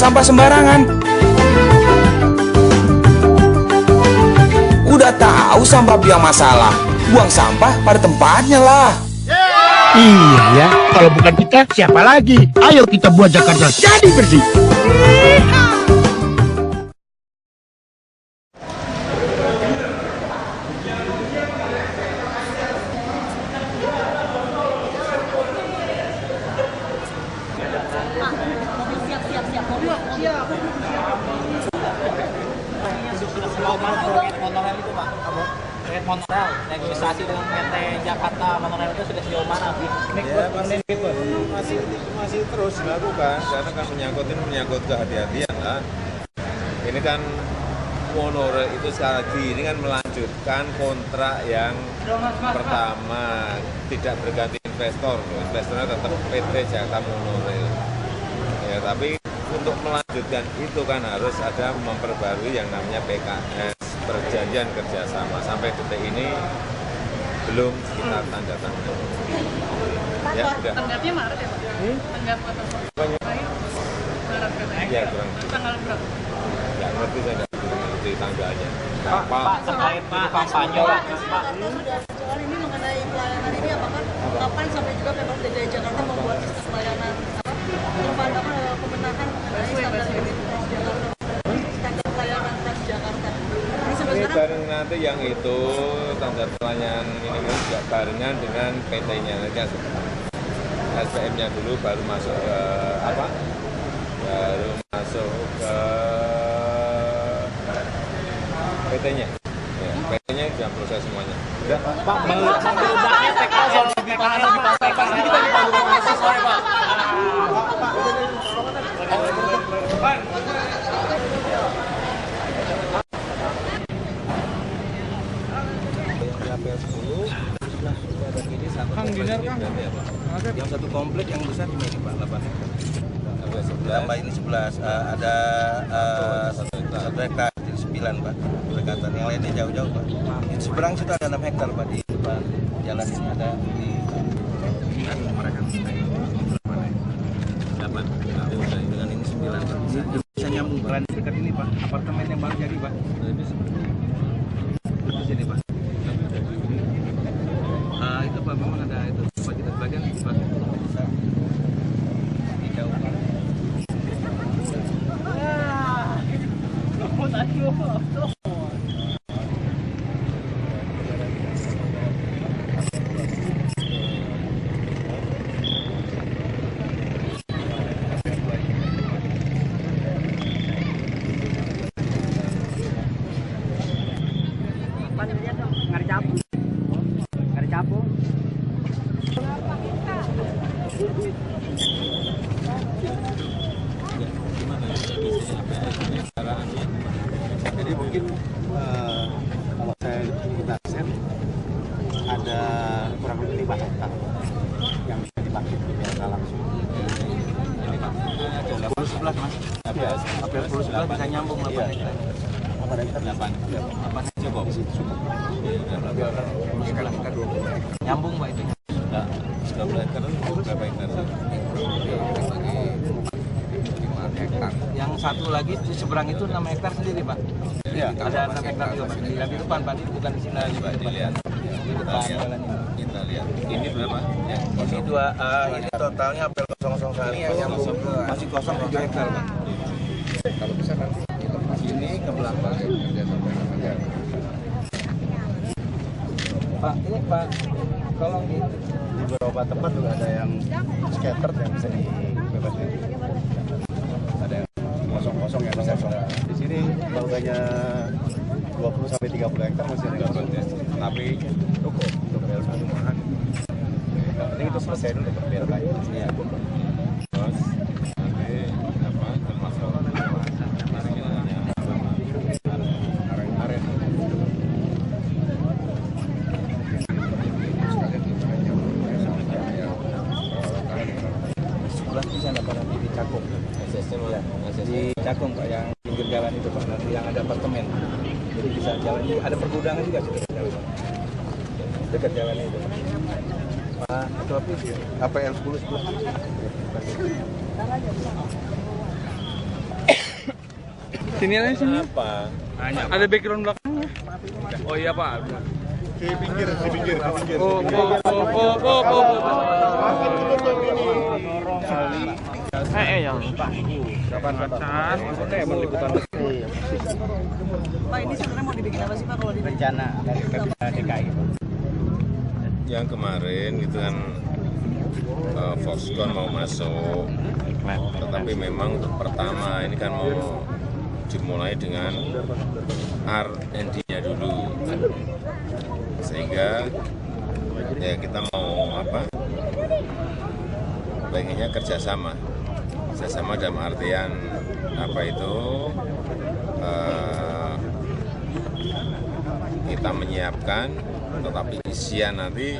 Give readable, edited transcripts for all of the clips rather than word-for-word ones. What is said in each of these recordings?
sampah sembarangan. Udah tahu sampah biang masalah, buang sampah pada tempatnya lah. Iya ya, kalau bukan kita siapa lagi? Ayo kita buat Jakarta jadi bersih. Monorail, negosiasi dengan PT Jakarta Monorail itu sudah sejauh mana? Masih terus dilakukan karena kan menyangkut kehati-hatian lah. Ini kan monorail itu sekali lagi ini kan melanjutkan kontrak yang pertama, tidak berganti investor. Investornya tetap PT Jakarta Monorail. Ya, tapi untuk melanjutkan itu kan harus ada memperbarui yang namanya PKS, perjanjian kerjasama. Sampai detik ini belum kita tanda tangan. Ya, sudah. Tanggapnya Maret ya Pak? Tanggap atau Maret katanya? Ya, kurang. Tanggal berapa? Nggak ngerti, saya nggak ngerti tanggalnya. Pak, terkait kampanye Pak. Soal ini mengenai pelayanan ini apakah kapan sampai juga Pemprov DKI Jakarta membuat sistem pelayanan pemenahan mengenai standar unit Transjakarta, standar pelayanan Transjakarta. Ini sampai Ini sekarang bareng nanti yang itu standar pelayanan ini juga barengan dengan PT-nya nanti SPM-nya dulu baru masuk ke apa? Baru masuk ke PT-nya. Ya, PT-nya sudah proses semuanya. Udah. Pak, meludaknya PKS yang lebih parah di PKS ini kita dibangun mahasiswa ya Pak. Yang satu komplek yang besar di sini Pak, 8 hektar. Tambah ini 11, ada 1 hektar, jadi 9 Pak. Berdekatan, yang lainnya jauh-jauh Pak. Di seberang situ ada 6 hektar Pak, di depan jalan ini ada di dengan ini 9 Pak. Bisa nyambung peran dekat ini Pak, apartemen yang baru jadi Pak. Di sini Pak. Itu Pak, memang ada itu fasilitas bagian Pak. Bisa di jauh Pak. Jadi mungkin kalau saya kita set ada kurang lebih 5 hektar yang bisa dipakai biasa langsung. Ini Pak. 10-11 Mas. Ya, Hampir 10-11 bisa nyambung 8 hektar. 8 hektar 8 cukup. Cukup. Nyambung Pak itu. Nah, 12 hektar itu berapa hektar? 5 hektar. Yang satu lagi di seberang itu 6 hektar sendiri Pak. Iya, Ada 6 hektar juga Pak. Yang di depan Pak, bukan di sini lagi Pak. dilihat. Di depan jalan ini. Kita lihat. Ini berapa? Ya. Ini ini totalnya hampir 001 nyambung ke masih kosong 7 hektar Pak. Kalau bisa nanti kita sini ke belakang kerja sampai aja. Pak, ini Pak, tolong Di beberapa tempat juga ada yang scatter yang bisa dibebaskan. Ada yang kosong-kosong yang bisa di sini bangunannya 20 sampai 30 hektar masih ada yang tapi cukup untuk PLK rumahan. Yang penting itu selesai dulu per PLK. Iya. Terus nanti apa termasuk aren. sebelah bisa Pak nanti di Cakung. Ya, di Cakung Pak yang pinggir jalan itu Pak, nanti yang ada apartemen. Jadi bisa jalan, ada pergudangan juga sih dekat jalan itu. Pak, itu apa sih? APL 10 sebelah. Sini aja sini. Apa? Ada background belakangnya. Oh iya Pak. Di pinggir. Oh. Yang Pak. Kapan pacar? Mau liputan. Pak, ini sebenarnya mau dibikin apa sih Pak kalau di Rencana dari Pemda DKI. Yang kemarin gitu kan Foxconn mau masuk, tetapi memang untuk pertama ini kan mau dimulai dengan R&D-nya dulu, sehingga ya kita mau pengennya kerjasama dalam artian apa itu kita menyiapkan, tetapi isian nanti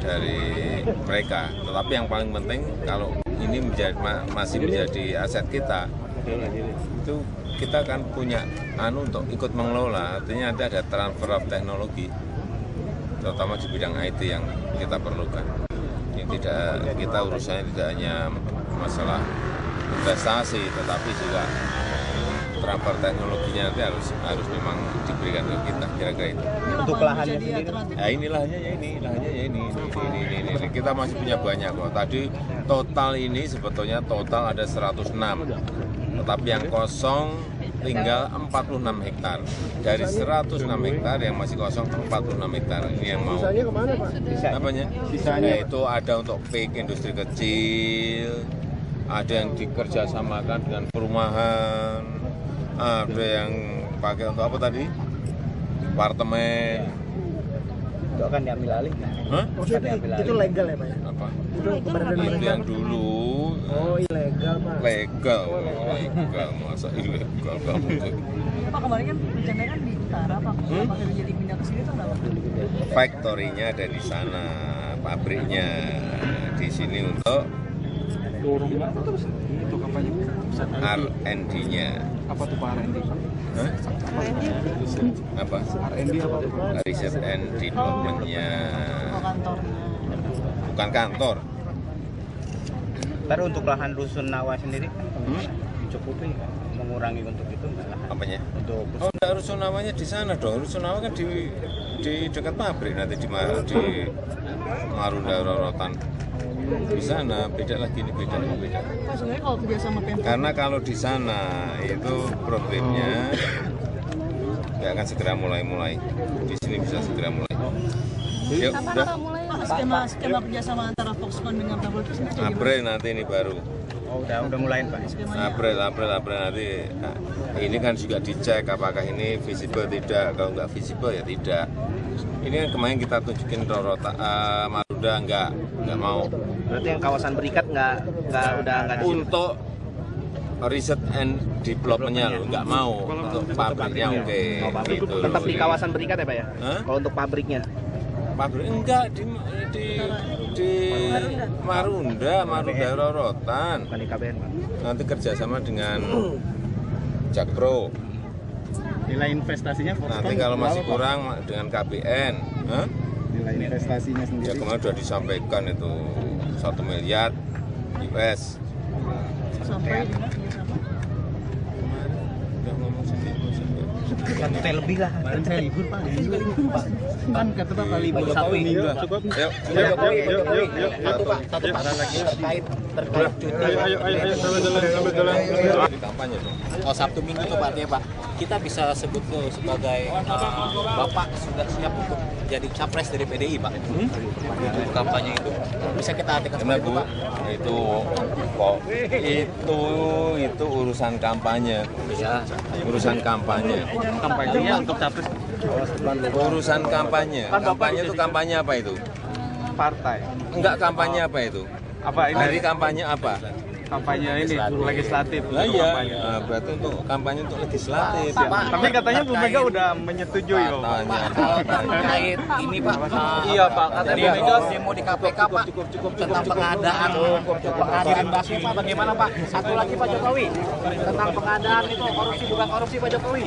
dari mereka. Tetapi yang paling penting kalau ini masih menjadi aset kita, itu kita kan punya untuk ikut mengelola. Artinya nanti ada transfer of teknologi, terutama di bidang IT yang kita perlukan. Ini kita urusannya tidak hanya masalah investasi, tetapi juga transfer teknologinya nanti harus memang diberikan ke kita, kira-kira itu. Untuk lahannya sendiri. Nah, ini lahannya ya ini. Kita masih punya banyak kok. Tadi total ini sebetulnya total ada 106. Tetapi yang kosong tinggal 46 hektar. Dari 106 hektar yang masih kosong 46 hektar. Ini yang mau. Sisanya kemana Pak? Apanya? Sisanya itu ada untuk PIK industri kecil, ada yang dikerjasamakan dengan perumahan, ada yang pakai untuk apa tadi? Apartemen. Itu akan diambil alih. Hah? Itu legal ya Pak? Apa? Itu Itu yang dulu. Oh ilegal Pak. Legal, masa ilegal kamu? Pak, kemarin kan rencananya kan di utara Pak. Kenapa jadi pindah ke sini tuh kenapa? Factory-nya ada di sana, pabriknya di sini untuk Itu kampanye R&D-nya. apa tuh Pak R&D? Hah? Apa? R&D apa tuh Pak? Research and Development-nya. Oh, kantornya. Bukan kantor. Ntar untuk lahan Rusun Nawa sendiri kan mencukupi mengurangi untuk itu nggak lahan? Apanya? Untuk Oh, enggak, rusunawanya di sana dong. Rusunawa kan di dekat pabrik nanti di Marunda Rorotan. Di sana beda lagi, ini beda. Pak, sebenarnya kalau kerja sama Pemprov Karena kalau di sana itu problemnya nggak akan segera mulai. Di sini bisa segera mulai. Yuk, udah. Pak, skema kerjasama antara Foxconn dengan Pemprov itu sebenarnya gimana? April nanti ini baru. Oh udah mulai Pak. Skemanya April nanti. Nah, ini kan juga dicek apakah ini visible tidak. Kalau nggak visible ya tidak. Ini kan kemarin kita tunjukin Marunda nggak mau. Berarti yang kawasan berikat nggak di situ. Untuk riset and development-nya loh, nggak mau. Untuk pabriknya oke. Oh, pabrik. Gitu Tetap loh. di kawasan berikat ya Pak ya? Hah? Kalau untuk pabriknya? Pabrik enggak di Marunda Rorotan. Bukan di KBN Pak. Nanti kerjasama dengan Jakpro. Nilai investasinya Nanti kalau masih kurang dengan KBN. Hah? nilai investasinya Ya sendiri. kemarin sudah disampaikan itu 1 miliar US. sampai dengan kerjasama. Udah ngomong sendiri. 1 T lebih lah. Kemarin saya libur Pak, kan kata Bapak libur Pak satu Jokowi. minggu. Yuk. Satu Pak, lagi terkait cuti. Di kampanye dong. Oh, Sabtu Minggu tuh Pak, artinya Pak, kita bisa sebut tuh sebagai Bapak sudah siap untuk jadi capres dari PDI Pak. Untuk kampanye itu bisa kita artikan Karena seperti Bu, itu Pak. itu urusan kampanye. Ya, Urusan kampanye. Kampanyenya untuk capres Urusan kampanye. Kampanye itu kampanye apa itu? partai. Enggak, kampanye apa itu? Apa ini? Hari kampanye apa? Kampanye ini legislatif. Lah iya, nah, berarti untuk kampanye untuk legislatif. Tapi katanya Bu Mega udah menyetujui loh. Katanya. Kalau terkait ini Pak, Iya Pak, katanya demo, Bu Mega demo di KPK Pak tentang pengadaan busway Pak, bagaimana Pak? Satu lagi Pak Jokowi tentang pengadaan itu korupsi bukan korupsi Pak Jokowi.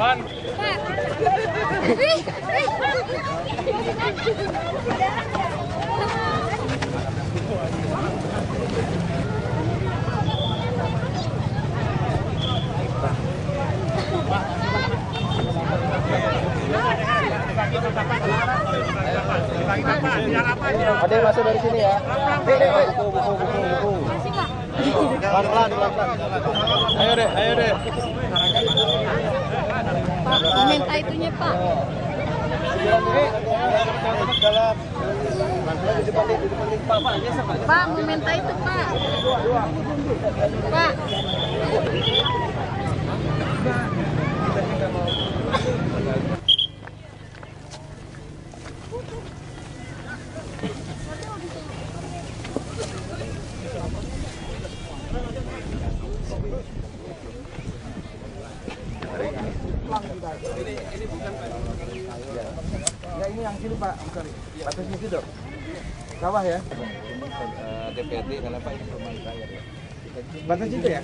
Ada yang masuk dari sini ya. Buku. Pelan-pelan. Ayo deh. Pak, minta itunya Pak. Pak, mau minta itu Pak. Pak. Ya ini yang sini Pak, sorry. Batas situ dong. Bawah ya. DPRD kenapa ini rumah saya ya? Batas situ ya.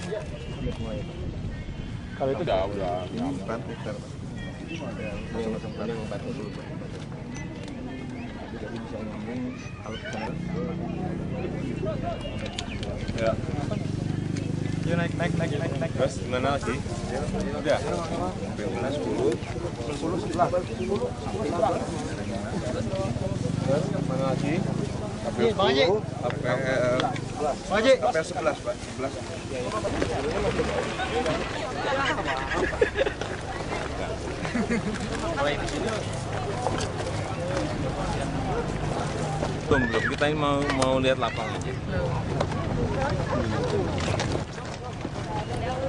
Kalau itu udah. Ini 4 hektar. Ada yang batas dulu. Jadi bisa ngomong kalau kesana. Ya. Yuk naik. Terus gimana lagi? Udah. 10. Mana lagi? Sampai 11 Pak. 11. Belum. Kita ini mau lihat lapangan aja.